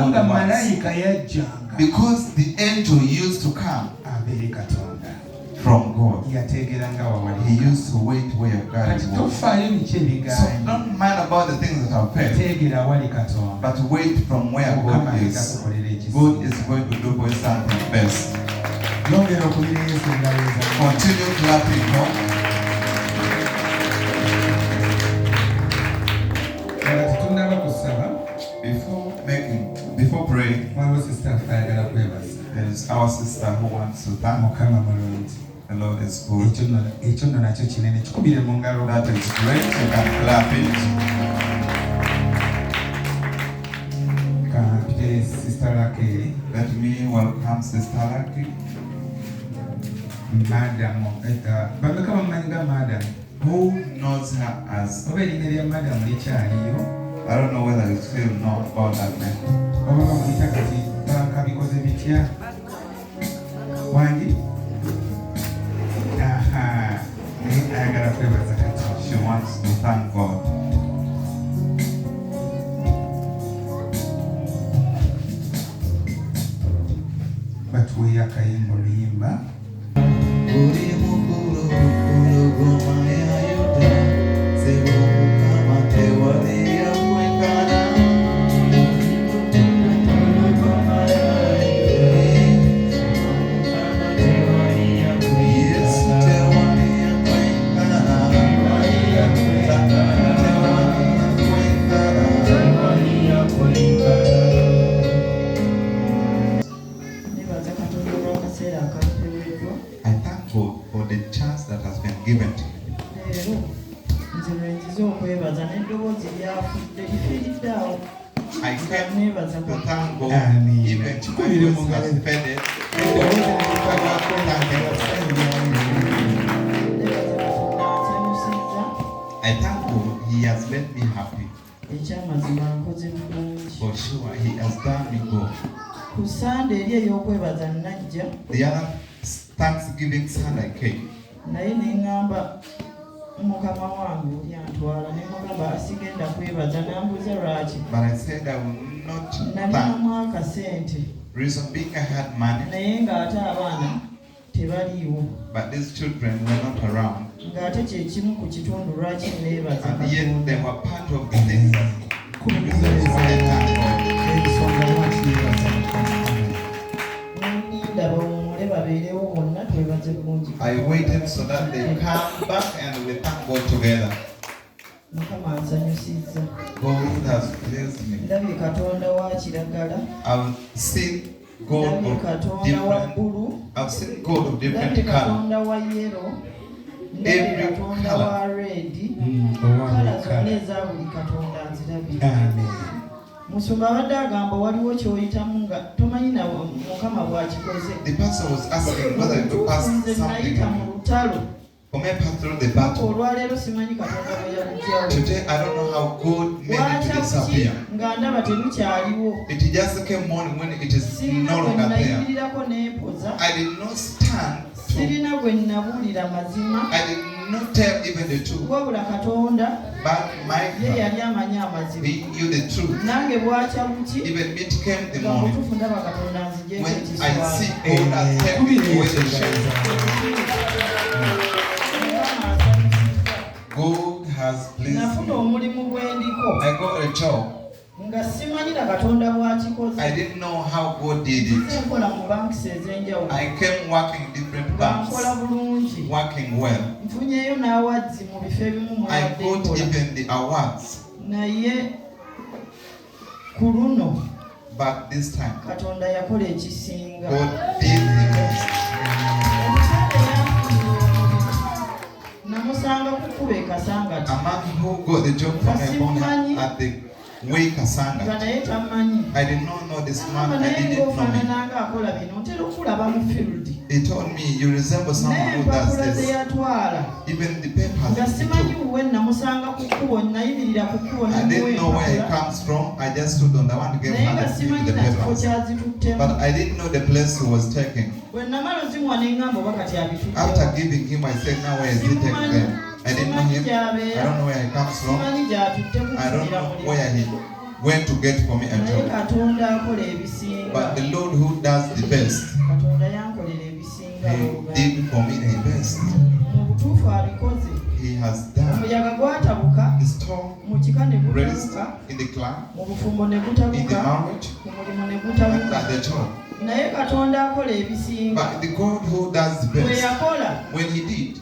God wants. Because the angel used to come from God. He used to wait where God was. So don't mind about the things that are perfect, but wait from where God is. God is going to do for you something best. Continue clapping, no? Before praying, there is our sister who wants to thank MUKAMA. The Lord is good. That is great. You can clap it. Let me welcome Sister Lucky. Who knows her as? I don't know whether you still know about that name. She wants to thank God. But we are Kayimba. I came to thank God, even to has fed it. I thank God, He has made me happy. For sure, He has done me good. The other Thanksgiving Sunday came. But I said I will not thank. Reason being I had money, but these children were not around. And yet they were part of the thing. I waited so that they come back and we thank God together. God has blessed me. I've seen God of different color. Every color. The pastor was asking whether to pass something for me pass through the battle. Today I don't know how God made it to disappear. It just came on when it is no longer there. I did not stand to, I did not tell even the truth. But my God, He knew the truth. Even it came the morning when I see God has kept me away the shame. God has blessed me. I got a job. I didn't know how God did it. I came working in different banks, working well. I got even the awards. But this time, God did the best. A man who got the job from Ebola at the way Kasanga. I did not know this man. I didn't know him. He told me, you resemble someone who does this. Even the papers. I didn't know where he comes from. I just stood on the one who gave him the papers. But I didn't know the place he was taking. After giving him, I said, now where is he taking them? I didn't know him. I don't know where he comes from. I don't know where he went to get for me a job. But the Lord who does the best, He did for me the best. He has done. The storm raised in the clan, in the marriage, and at the job. But the God who does the best, when He did,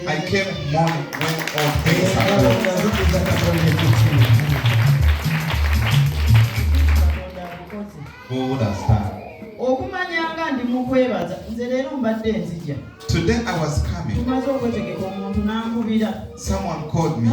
I came morning when all things are good. God has done. Today I was coming. Someone called me.